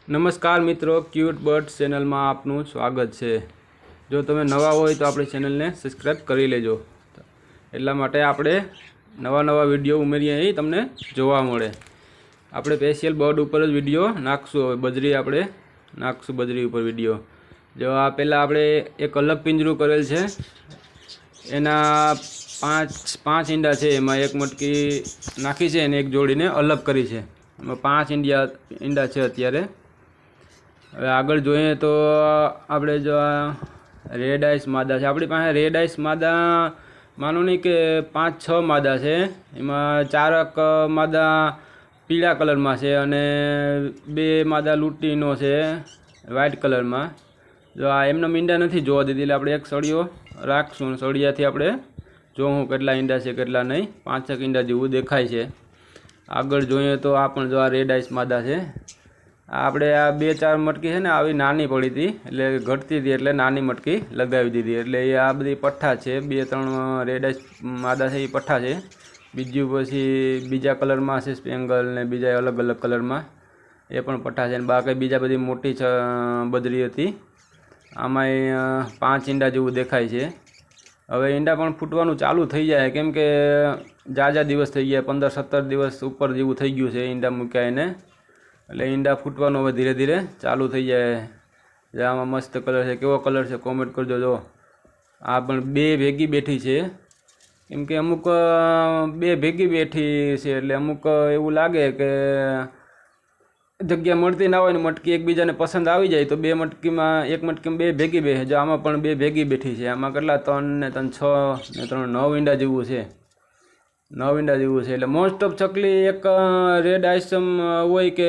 નમસ્કાર મિત્રો, cute bird ચેનલમાં આપનું સ્વાગત છે। જો તમે નવા હોય તો આપણી ચેનલને સબસ્ક્રાઈબ કરી લેજો। એટલા માટે આપણે નવા વિડીયો ઉમેરીએ અહીં તમને જોવા મળે। આપણે સ્પેશિયલ બર્ડ ઉપર જ વિડીયો નાખશું। હવે બજરી આપણે નાખશું, બજરી ઉપર વિડીયો। જો આ પહેલાં આપણે એક અલગ પિંજરું કરેલ છે, એના પાંચ ઈંડા છે, એમાં એક મટકી નાખી છે અને એક જોડીને અલગ કરી છે। એમાં 5 ઈંડા છે અત્યારે। હવે આગળ જોઈએ તો આપણે જો આ રેડ આઈસ માદા છે, આપણી પાસે રેડ આઈસ માદા માનો નહીં કે 5-6 માદા છે। એમાં 4 માદા પીળા કલરમાં છે અને 2 માદા લૂંટીનો છે વ્હાઇટ કલરમાં। જો આ એમના ઈંડા નથી જોવા દીધી, એટલે આપણે એક સળિયો રાખશું। સળિયાથી આપણે જોઉં કેટલા ઈંડા છે કેટલા નહીં। 5-6 ઈંડા જેવું દેખાય છે। આગળ જોઈએ તો આ પણ જો આ રેડ આઈસ માદા છે। આપણે આ 2-4 મટકી છે ને આવી નાની પડી હતી, એટલે ઘટતી હતી, એટલે નાની મટકી લગાવી દીધી। એટલે એ આ બધી પઠ્ઠા છે, 2-3 રેડ આઈસ માદા છે એ પઠ્ઠા છે। બીજું પછી બીજા કલરમાં છે સ્પેંગલ ને બીજા અલગ અલગ કલરમાં, એ પણ પઠ્ઠા છે। અને બાકી બીજા બધી મોટી બદરી હતી, આમાં 5 ઈંડા જેવું દેખાય છે। હવે ઈંડા પણ ફૂટવાનું ચાલુ થઈ જાય, કેમ કે ઝાઝા દિવસ થઈ ગયા, 15-17 દિવસ ઉપર જેવું થઈ ગયું છે ઈંડા મૂક્યા એને। એટલે ઈંડા ફૂટવાનું હવે ધીરે ધીરે ચાલુ થઈ જાય। આમાં મસ્ત કલર છે, કેવો કલર છે કોમેન્ટ કરજો। જો આ પણ 2 ભેગી બેઠી છે, કેમ કે અમુક 2 ભેગી બેઠી છે, એટલે અમુક એવું લાગે કે જગ્યા મળતી ના હોય ને મટકી એકબીજાને પસંદ આવી જાય તો 2 મટકીમાં એક મટકીમાં 2 ભેગી બેસે। જો આમાં પણ 2 ભેગી બેઠી છે। આમાં કેટલા 3 ને 3 6 ને 3 9 ઈંડા જેવું છે, 9 ઈંડા જેવું છે। એટલે મોસ્ટ ઓફ ચકલી એક રેડ આઈસમ હોય કે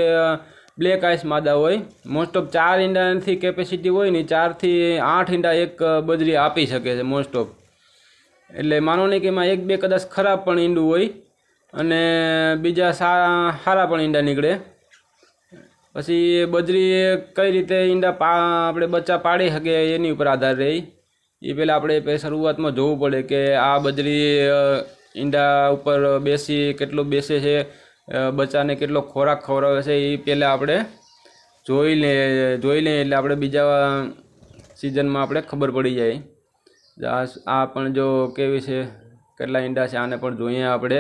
બ્લેક આઈસ માદા હોય, મોસ્ટ ઓફ 4 ઈંડાથી કેપેસિટી હોય ને 4 થી 8 ઈંડા એક બજરી આપી શકે છે મોસ્ટ ઓફ। એટલે માનો નહીં કે એમાં 1-2 કદાચ ખરાબ પણ ઈંડું હોય અને બીજા સારા પણ ઈંડા નીકળે। પછી બજરી કઈ રીતે ઈંડા આપણે બચ્ચા પાડી શકીએ એની ઉપર આધાર રહે। એ પહેલાં આપણે શરૂઆતમાં જોવું પડે કે આ બજરી ઈંડા ઉપર કેટલું બેસે છે, બચ્ચાને કેટલો ખોરાક ખવડાવે છે, એ પહેલાં આપણે જોઈ લઈએ એટલે આપણે બીજા સિઝનમાં આપણે ખબર પડી જાય। આ પણ જો કેવી છે, કેટલા ઈંડા છે, આને પણ જોઈએ આપણે।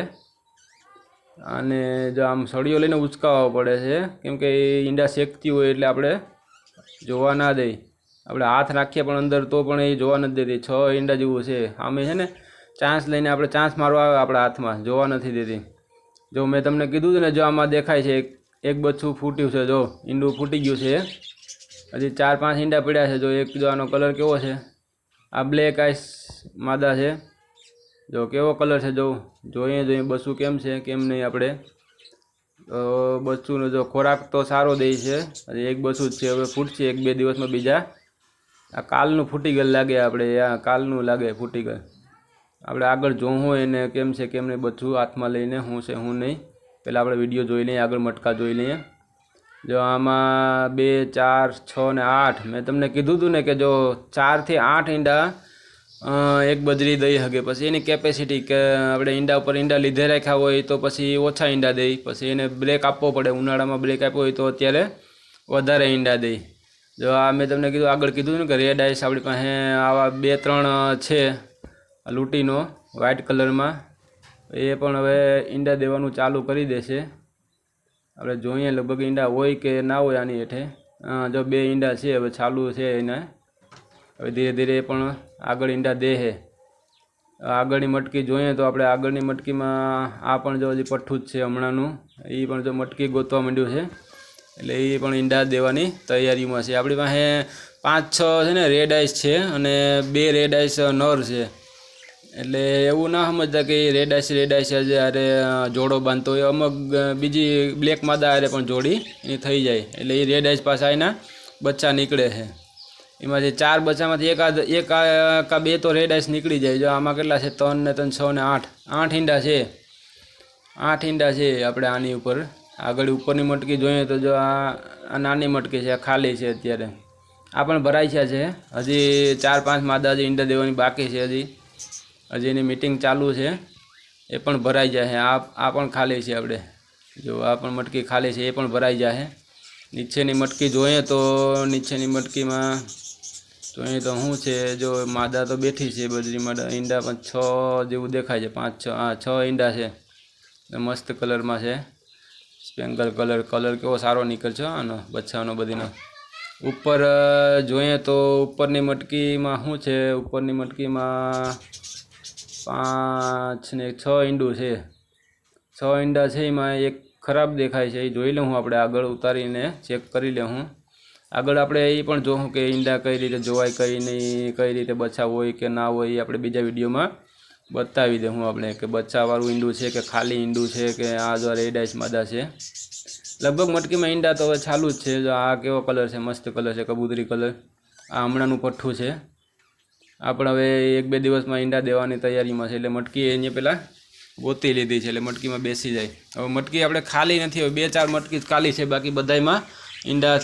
અને જો આમ સળીઓ લઈને ઉચકાવવો પડે છે, કેમ કે એ ઈંડા શેકતી હોય એટલે આપણે જોવા ના દઈ। આપણે હાથ રાખીએ પણ અંદર તો પણ એ જોવા નથી દેતી। 6 ઈંડા જેવું છે, આમે છે ને ચાન્સ લઈને આપણે ચાન્સ મારવા આવે આપણા હાથમાં, જોવા નથી દેતી। જો મેં તમને કીધું હતું ને, જો આમાં દેખાય છે એક બચ્ચું ફૂટ્યું છે, જો ઈંડું ફૂટી ગયું છે। હજી 4-5 ઈંડા પડ્યા છે। જો એક જો આનો કલર કેવો છે, આ બ્લેક આઈસ માદા છે, જો કેવો કલર છે। જોઈએ બચ્ચું કેમ છે કેમ નહીં। આપણે બચ્ચુંનો જો ખોરાક તો સારો દે છે। હજી એક બચ્ચું જ છે, હવે ફૂટશે 1-2 દિવસમાં। બીજા આ કાલનું ફૂટી ગયેલ લાગે, આપણે આ કાલનું લાગે ફૂટી ગયેલ। આપણે આગળ જોવું હોય એને કેમ છે કેમ નહીં બધું હાથમાં લઈને શું છે શું નહીં, પહેલાં આપણે વિડીયો જોઈ લઈએ, આગળ મટકા જોઈ લઈએ। જો આમાં 2, 4, 6 ને 8 મેં તમને કીધું હતું ને કે જો 4 થી 8 ઈંડા એક બજરી દઈ શકે। પછી એની કેપેસિટી કે આપણે ઈંડા ઉપર ઈંડા લીધે રાખ્યા હોય તો પછી ઓછા ઈંડા દઈ, પછી એને બ્રેક આપવો પડે। ઉનાળામાં બ્રેક આપ્યો હોય તો અત્યારે વધારે ઈંડા દઈ। જો આ મેં તમને કીધું આગળ કીધું ને કે રેડ આઈસ આપણી પાસે આવા 2-3 છે લૂંટીનો વ્હાઇટ કલરમાં, એ પણ હવે ઈંડા દેવાનું ચાલુ કરી દેશે। આપણે જોઈએ લગભગ ઈંડા હોય કે ના હોય આની હેઠે। જો 2 ઈંડા છે, હવે ચાલુ છે એને, હવે ધીરે ધીરે એ પણ આગળ ઈંડા દે છે। આગળની મટકી જોઈએ તો આપણે આગળની મટકીમાં આ પણ જો હજી પઠ્ઠું જ છે હમણાંનું, એ પણ જો મટકી ગોતવા માંડ્યું છે, એટલે એ પણ ઈંડા દેવાની તૈયારીમાં છે। આપણી પાસે 5-6 છે ને રેડ આઈસ છે અને 2 રેડ આઈસ નર છે। એટલે એવું ના સમજતા કે રેડ આઈસ અરે જોડો બાંધતો હોય, અમુક બીજી બ્લેક માદા અરે પણ જોડી એની થઈ જાય। એટલે એ રેડ આઈસ પાસે એના બચ્ચા નીકળે છે। એમાંથી 4 બચ્ચામાંથી એક કા 2 તો રેડ આઈસ નીકળી જાય। જો આમાં કેટલા છે 3 ને 3 6 ને 8 ઈંડા છે, 8 ઈંડા છે આપણે આની ઉપર। આગળ ઉપરની મટકી જોઈએ તો જો આ નાની મટકી છે, આ ખાલી છે અત્યારે। આ પણ ભરાઈ છે, હજી 4-5 માદા હજી ઈંડા દેવાની બાકી છે। હજી એની મીટિંગ ચાલુ છે, એ પણ ભરાઈ જાય। આ પણ ખાલી છે। આપણે જો આ પણ મટકી ખાલી છે, એ પણ ભરાઈ જાય। નીચેની મટકી જોઈએ તો નીચેની મટકીમાં જોઈએ તો શું છે, જો માદા તો બેઠી છે બજરી માદા, ઈંડા પણ 6 જેવું દેખાય છે, 5-6 ઈંડા છે, મસ્ત કલરમાં છે, સ્પેંગલ કલર કેવો સારો નીકળશે આનો બચ્ચાનો બધીનો. ઉપર જોઈએ તો ઉપરની મટકીમાં શું છે, ઉપરની મટકીમાં 5 ને 6 ઈંડું છે, 6 ઈંડા છે, એમાં એક ખરાબ દેખાય છે, એ જોઈ લઉં હું, આપણે આગળ ઉતારીને ચેક કરી લઉં હું. આગળ આપણે એ પણ જોઉં કે ઈંડા કઈ રીતે જોવાય, કઈ નહીં, કઈ રીતે બચ્ચા હોય કે ના હોય, એ આપણે બીજા વિડીયોમાં બતાવી દઉં આપણે કે બચ્ચાવાળું ઈંડું છે કે ખાલી ઈંડું છે કે આ જો રેડાઈસ માદા છે. લગભગ મટકીમાં ઈંડા તો હવે ચાલુ જ છે. જો આ કેવો કલર છે, મસ્ત કલર છે, કબૂતરી કલર, આ હમણાંનું પઠ્ઠું છે. આ પણ હવે 1-2 દિવસમાં ઈંડા દેવાની તૈયારીમાં છે, એટલે મટકી અહીંયા પહેલાં ગોતી લીધી છે, એટલે મટકીમાં બેસી જાય. હવે મટકી આપણે ખાલી નથી, હવે 2-4 મટકી જ ખાલી છે, બાકી બધામાં ઈંડા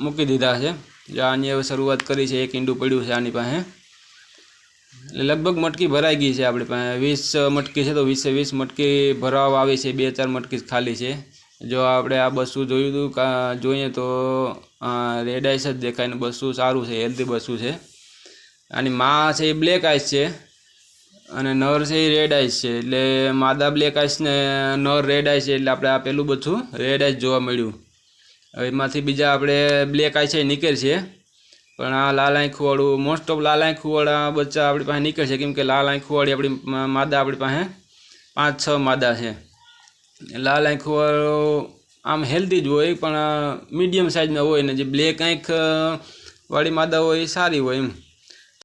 મૂકી દીધા છે. જો આની હવે શરૂઆત કરી છે, એક ઈંડું પડ્યું છે આની પાસે, એટલે લગભગ મટકી ભરાઈ ગઈ છે. આપણી પાસે 20 મટકી છે, તો 20 મટકી ભરાવા આવી છે, 2-4 મટકી જ ખાલી છે. જો આપણે આ બસું જોયું હતું, જોઈએ તો રેડ આઈસ જ દેખાય ને બસું સારું છે, હેલ્ધી બસું છે. આની માં છે એ બ્લેક આઈસ છે અને નર છે એ રેડ આઈસ છે, એટલે માદા બ્લેક આઈસ ને નર રેડ આઈસ છે, એટલે આપણે આ પેલું બચ્ચું રેડ આઈસ જોવા મળ્યું. હવે એમાંથી બીજા આપણે બ્લેક આઈસ છે નીકળે છે, પણ આ લાલ આંખવાળું મોસ્ટ ઓફ લાલ આંખવાળા બચ્ચા આપણી પાસે નીકળે છે, કેમ કે લાલ આંખવાળી આપણી માદા આપણી પાસે 5-6 માદા છે. લાલ આંખવાળો આમ હેલ્ધી જ હોય, પણ મીડિયમ સાઇઝના હોય ને જે બ્લેક આંખ વાળી માદા હોય એ સારી હોય એમ.